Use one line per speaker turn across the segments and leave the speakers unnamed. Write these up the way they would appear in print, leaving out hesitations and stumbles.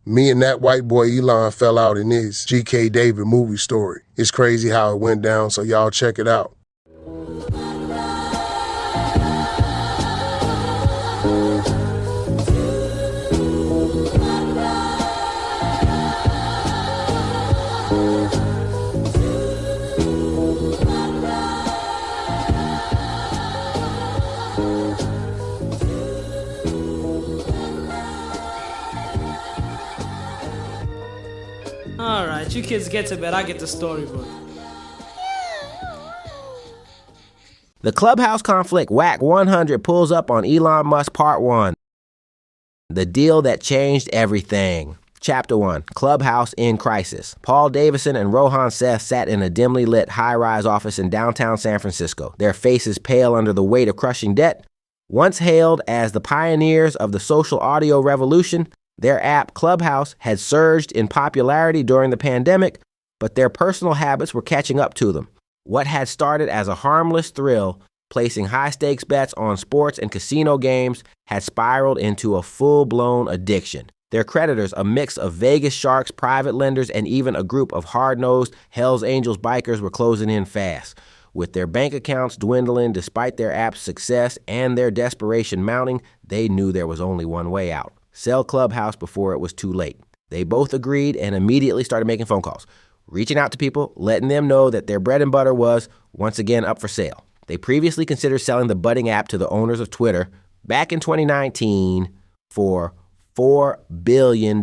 Me and that white boy Elon fell out in this G.K. David movie story. It's crazy how it went down, so y'all check it out.
All right, you kids get to bed. I get the storybook.
The Clubhouse Conflict Wack 100 pulls up on Elon Musk Part 1. The deal that changed everything. Chapter 1, Clubhouse in Crisis. Paul Davison and Rohan Seth sat in a dimly lit high-rise office in downtown San Francisco, their faces pale under the weight of crushing debt. Once hailed as the pioneers of the social audio revolution, their app, Clubhouse, had surged in popularity during the pandemic, but their personal habits were catching up to them. What had started as a harmless thrill, placing high-stakes bets on sports and casino games, had spiraled into a full-blown addiction. Their creditors, a mix of Vegas sharks, private lenders, and even a group of hard-nosed Hells Angels bikers, were closing in fast. With their bank accounts dwindling despite their app's success and their desperation mounting, they knew there was only one way out. Sell Clubhouse before it was too late. They both agreed and immediately started making phone calls, reaching out to people, letting them know that their bread and butter was, once again, up for sale. They previously considered selling the budding app to the owners of Twitter back in 2019 for $4 billion.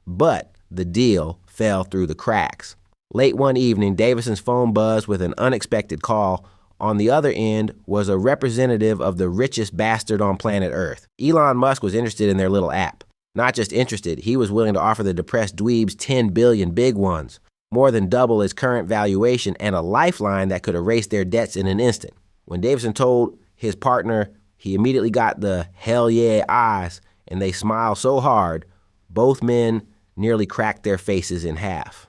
But the deal fell through the cracks. Late one evening, Davison's phone buzzed with an unexpected call. On the other end was a representative of the richest bastard on planet Earth. Elon Musk was interested in their little app. Not just interested, he was willing to offer the depressed dweebs $10 billion big ones, more than double his current valuation and a lifeline that could erase their debts in an instant. When Davison told his partner, he immediately got the hell yeah eyes, and they smiled so hard, both men nearly cracked their faces in half.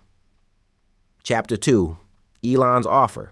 Chapter 2, Elon's Offer.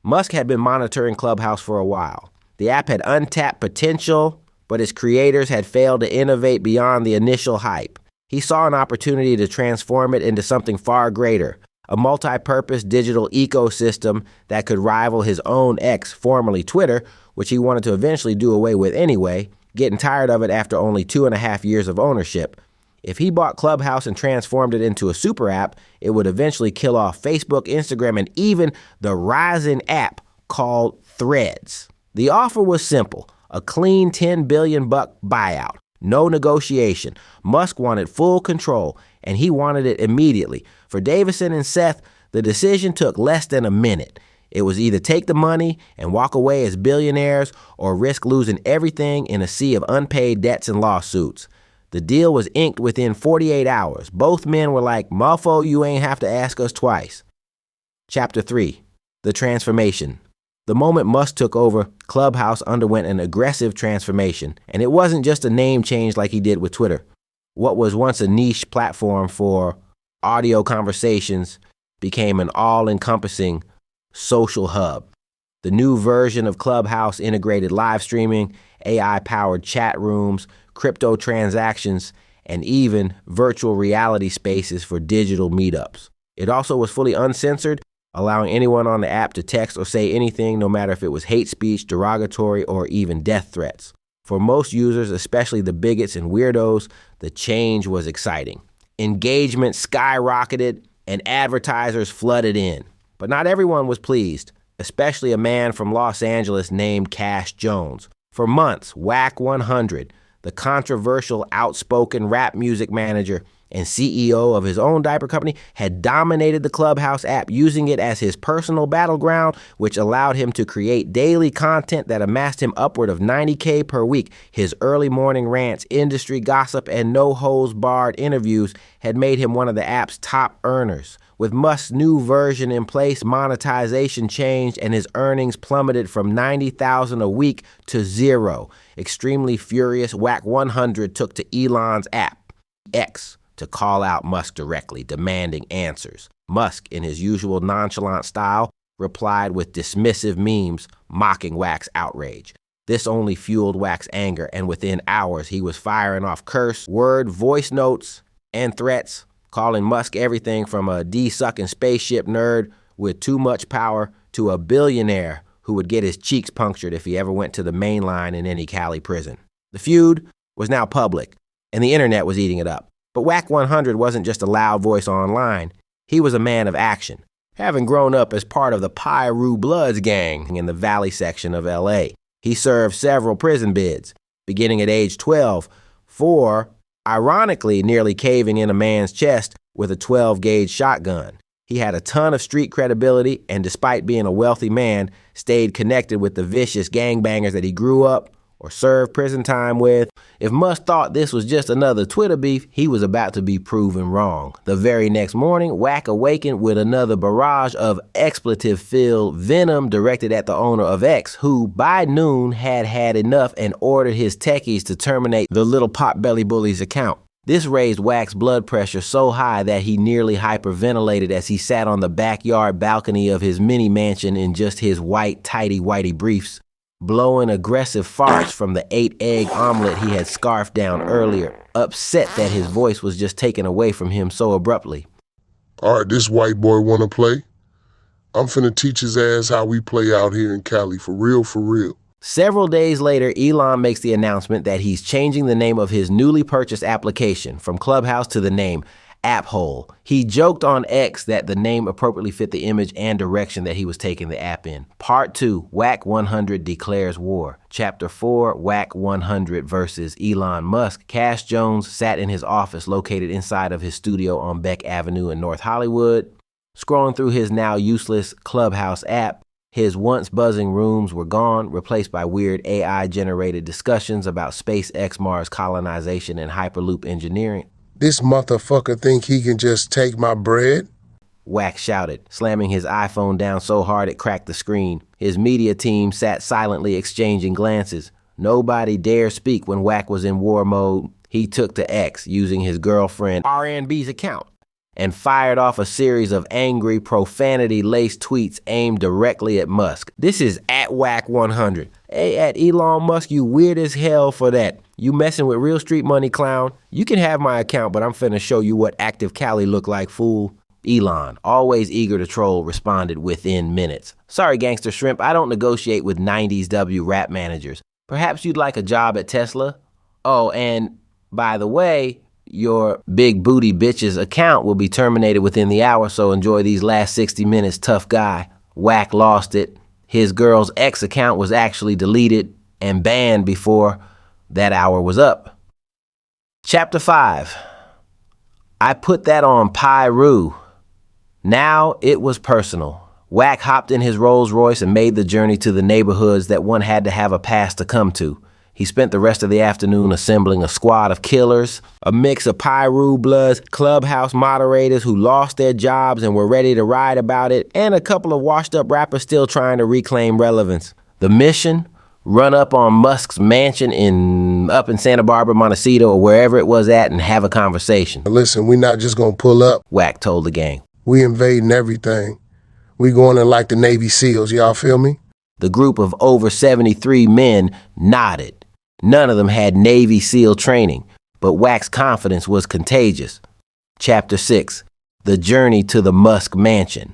Musk had been monitoring Clubhouse for a while. The app had untapped potential, but its creators had failed to innovate beyond the initial hype. He saw an opportunity to transform it into something far greater, a multi-purpose digital ecosystem that could rival his own X, formerly Twitter, which he wanted to eventually do away with anyway, getting tired of it after only 2.5 years of ownership. If he bought Clubhouse and transformed it into a super app, it would eventually kill off Facebook, Instagram, and even the rising app called Threads. The offer was simple, a clean $10 billion buyout. No negotiation. Musk wanted full control, and he wanted it immediately. For Davison and Seth, the decision took less than a minute. It was either take the money and walk away as billionaires or risk losing everything in a sea of unpaid debts and lawsuits. The deal was inked within 48 hours. Both men were like, "Mofo, you ain't have to ask us twice." Chapter 3, The Transformation. The moment Musk took over, Clubhouse underwent an aggressive transformation, and it wasn't just a name change like he did with Twitter. What was once a niche platform for audio conversations became an all-encompassing social hub. The new version of Clubhouse integrated live streaming, AI-powered chat rooms, crypto transactions, and even virtual reality spaces for digital meetups. It also was fully uncensored, allowing anyone on the app to text or say anything, no matter if it was hate speech, derogatory, or even death threats. For most users, especially the bigots and weirdos, the change was exciting. Engagement skyrocketed, and advertisers flooded in. But not everyone was pleased, especially a man from Los Angeles named Cash Jones. For months, Wack 100, the controversial, outspoken rap music manager and CEO of his own diaper company, had dominated the Clubhouse app, using it as his personal battleground, which allowed him to create daily content that amassed him upward of $90K per week. His early morning rants, industry gossip, and no-holds-barred interviews had made him one of the app's top earners. With Musk's new version in place, monetization changed and his earnings plummeted from $90,000 a week to zero. Extremely furious, Wack 100 took to Elon's app, X, to call out Musk directly, demanding answers. Musk, in his usual nonchalant style, replied with dismissive memes mocking Wack's outrage. This only fueled Wack's anger, and within hours he was firing off curse, word, voice notes, and threats, calling Musk everything from a D-sucking spaceship nerd with too much power to a billionaire who would get his cheeks punctured if he ever went to the main line in any Cali prison. The feud was now public, and the internet was eating it up. But Wack 100 wasn't just a loud voice online. He was a man of action, having grown up as part of the Piru Bloods gang in the Valley section of L.A. He served several prison bids, beginning at age 12, for, ironically, nearly caving in a man's chest with a 12-gauge shotgun. He had a ton of street credibility, and despite being a wealthy man, stayed connected with the vicious gangbangers that he grew up or served prison time with. If Musk thought this was just another Twitter beef, he was about to be proven wrong. The very next morning, Wack awakened with another barrage of expletive-filled venom directed at the owner of X, who by noon had had enough and ordered his techies to terminate the little potbelly bully's account. This raised Wack's blood pressure so high that he nearly hyperventilated as he sat on the backyard balcony of his mini mansion in just his white tighty-whitey briefs, blowing aggressive farts from the 8-egg omelet he had scarfed down earlier, upset that his voice was just taken away from him so abruptly.
All right, this white boy wanna play? I'm finna teach his ass how we play out here in Cali, for real, for real.
Several days later, Elon makes the announcement that he's changing the name of his newly purchased application from Clubhouse to the name Apphole. He joked on X that the name appropriately fit the image and direction that he was taking the app in. Part 2, Wack 100 declares war. Chapter 4, Wack 100 versus Elon Musk. Cash Jones sat in his office located inside of his studio on Beck Avenue in North Hollywood. Scrolling through his now useless Clubhouse app, his once buzzing rooms were gone, replaced by weird AI-generated discussions about SpaceX Mars colonization and Hyperloop engineering.
This motherfucker think he can just take my bread?
Wack shouted, slamming his iPhone down so hard it cracked the screen. His media team sat silently exchanging glances. Nobody dared speak when Wack was in war mode. He took to X, using his girlfriend RNB's account, and fired off a series of angry, profanity-laced tweets aimed directly at Musk. This is at Wack 100. Hey, at Elon Musk, you weird as hell for that. You messing with real street money, clown. You can have my account, but I'm finna show you what active Cali look like, fool. Elon, always eager to troll, responded within minutes. Sorry, gangster shrimp, I don't negotiate with 90s W rap managers. Perhaps you'd like a job at Tesla? Oh, and by the way, your big booty bitch's account will be terminated within the hour, so enjoy these last 60 minutes, tough guy. Wack lost it. His girl's ex account was actually deleted and banned before that hour was up. Chapter 5. I put that on Piru. Now it was personal. Wack hopped in his Rolls Royce and made the journey to the neighborhoods that one had to have a pass to come to. He spent the rest of the afternoon assembling a squad of killers, a mix of Piru Bloods, Clubhouse moderators who lost their jobs and were ready to ride about it, and a couple of washed-up rappers still trying to reclaim relevance. The mission? Run up on Musk's mansion up in Santa Barbara, Montecito, or wherever it was at and have a conversation.
Listen, we not just gonna pull up.
Wack told the gang.
We invading everything. We going in like the Navy SEALs, y'all feel me?
The group of over 73 men nodded. None of them had Navy SEAL training, but Wack's confidence was contagious. Chapter 6, The Journey to the Musk Mansion.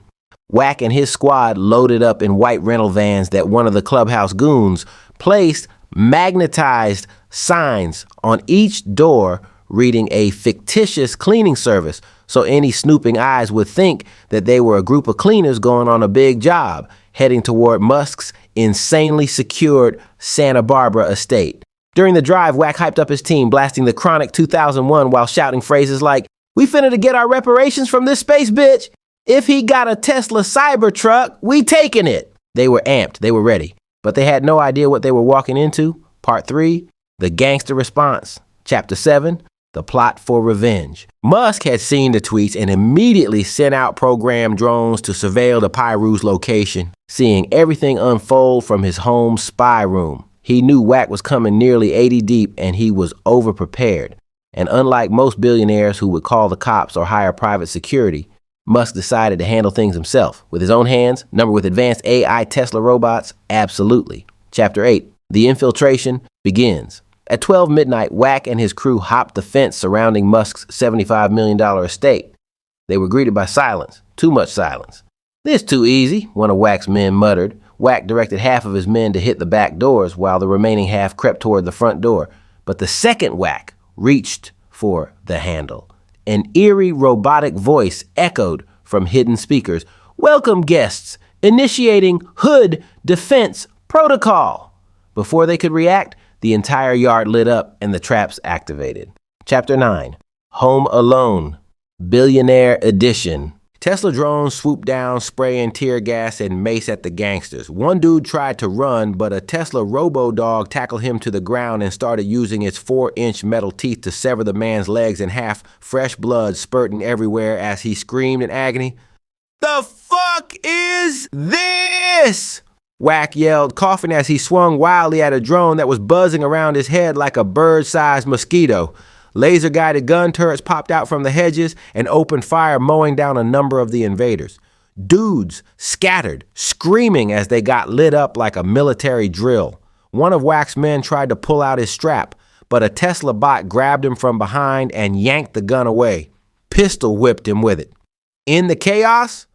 Wack and his squad loaded up in white rental vans that one of the Clubhouse goons placed magnetized signs on each door reading a fictitious cleaning service, so any snooping eyes would think that they were a group of cleaners going on a big job, heading toward Musk's insanely secured Santa Barbara estate. During the drive, Wack hyped up his team, blasting the Chronic 2001 while shouting phrases like, "We finna to get our reparations from this space bitch. If he got a Tesla Cybertruck, we taking it." They were amped, they were ready, but they had no idea what they were walking into. Part 3, The Gangster Response. Chapter 7, The Plot for Revenge. Musk had seen the tweets and immediately sent out programmed drones to surveil the Piru's location, seeing everything unfold from his home spy room. He knew Wack was coming nearly 80 deep and he was overprepared. And unlike most billionaires who would call the cops or hire private security, Musk decided to handle things himself. With his own hands, numbered with advanced AI Tesla robots, absolutely. Chapter 8, The infiltration begins. At 12 midnight, Wack and his crew hopped the fence surrounding Musk's $75 million estate. They were greeted by silence, too much silence. "This too easy," one of Wack's men muttered. Wack directed half of his men to hit the back doors, while the remaining half crept toward the front door. But the second Wack reached for the handle. An eerie robotic voice echoed from hidden speakers. "Welcome, guests. Initiating hood defense protocol." Before they could react, the entire yard lit up and the traps activated. Chapter 9. Home Alone. Billionaire Edition. Tesla drones swooped down, spraying tear gas and mace at the gangsters. One dude tried to run, but a Tesla robo-dog tackled him to the ground and started using its 4-inch metal teeth to sever the man's legs in half, fresh blood spurting everywhere as he screamed in agony. "The fuck is this?" Wack yelled, coughing as he swung wildly at a drone that was buzzing around his head like a bird-sized mosquito. Laser-guided gun turrets popped out from the hedges and opened fire, mowing down a number of the invaders. Dudes scattered, screaming as they got lit up like a military drill. One of Wack's men tried to pull out his strap, but a Tesla bot grabbed him from behind and yanked the gun away, pistol whipped him with it. In the chaos,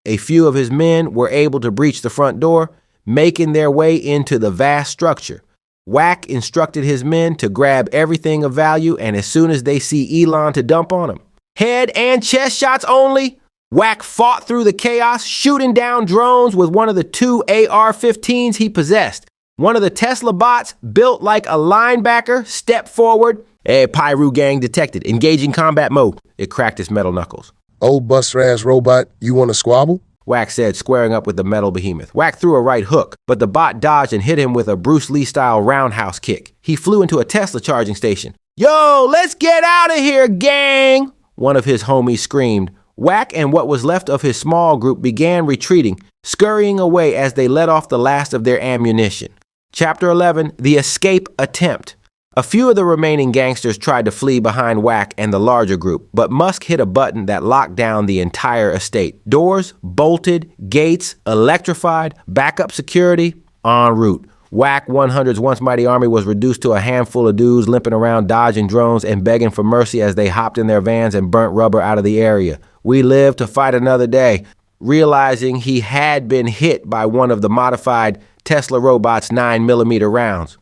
a few of his men were able to breach the front door, making their way into the vast structure. Wack instructed his men to grab everything of value, and as soon as they see Elon, to dump on him. Head and chest shots only. Wack fought through the chaos, shooting down drones with one of the 2 AR-15s he possessed. One of the Tesla bots, built like a linebacker, stepped forward. "Hey, Piru gang detected. Engaging combat mode." It cracked its metal knuckles.
"Old buster-ass robot, you want to squabble?"
Wack said, squaring up with the metal behemoth. Wack threw a right hook, but the bot dodged and hit him with a Bruce Lee-style roundhouse kick. He flew into a Tesla charging station. "Yo, let's get out of here, gang!" one of his homies screamed. Wack and what was left of his small group began retreating, scurrying away as they let off the last of their ammunition. Chapter 11, The Escape Attempt. A few of the remaining gangsters tried to flee behind Wack and the larger group, but Musk hit a button that locked down the entire estate. Doors bolted, gates electrified, backup security en route. Wack 100's once mighty army was reduced to a handful of dudes limping around, dodging drones and begging for mercy as they hopped in their vans and burnt rubber out of the area. We lived to fight another day, realizing he had been hit by one of the modified Tesla robot's 9mm rounds.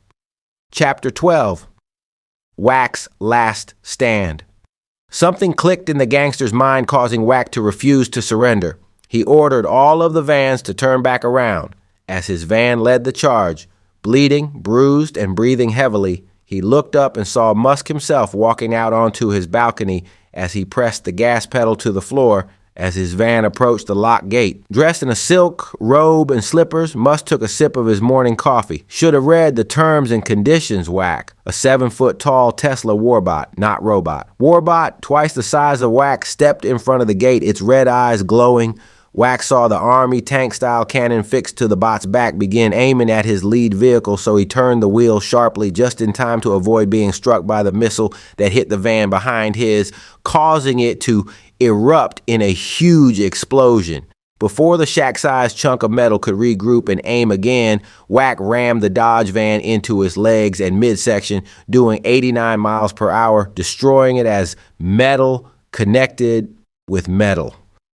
Chapter 12. Wack's Last Stand. Something clicked in the gangster's mind, causing Wack to refuse to surrender. He ordered all of the vans to turn back around. As his van led the charge, bleeding, bruised, and breathing heavily, he looked up and saw Musk himself walking out onto his balcony as he pressed the gas pedal to the floor as his van approached the locked gate. Dressed in a silk robe and slippers, Musk took a sip of his morning coffee. Should have read the terms and conditions, Wack. A 7-foot-tall Tesla warbot, not robot. Warbot, twice the size of Wack, stepped in front of the gate, its red eyes glowing. Wack saw the army tank-style cannon fixed to the bot's back begin aiming at his lead vehicle, so he turned the wheel sharply just in time to avoid being struck by the missile that hit the van behind his, causing it to erupt in a huge explosion. Before the shack-sized chunk of metal could regroup and aim again, Wack rammed the Dodge van into his legs and midsection, doing 89 miles per hour, destroying it as metal connected with metal.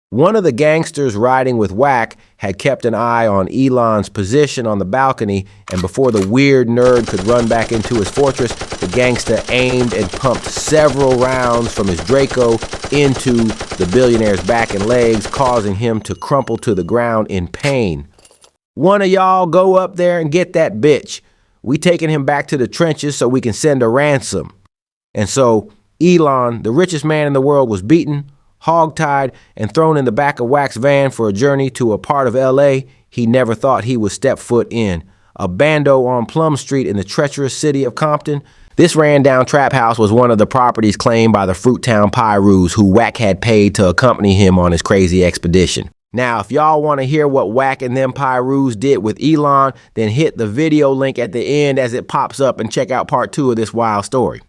One of the gangsters riding with Wack had kept an eye on Elon's position on the balcony, and before the weird nerd could run back into his fortress, the gangster aimed and pumped several rounds from his Draco into the billionaire's back and legs, causing him to crumple to the ground in pain. "One of y'all go up there and get that bitch. We taking him back to the trenches so we can send a ransom." And so Elon, the richest man in the world, was beaten, hogtied, and thrown in the back of Wack's van for a journey to a part of L.A. he never thought he would step foot in. A bando on Plum Street in the treacherous city of Compton. This ran-down trap house was one of the properties claimed by the Fruittown Pirus, who Wack had paid to accompany him on his crazy expedition. Now, if y'all want to hear what Wack and them Pirus did with Elon, then hit the video link at the end as it pops up and check out part 2 of this wild story.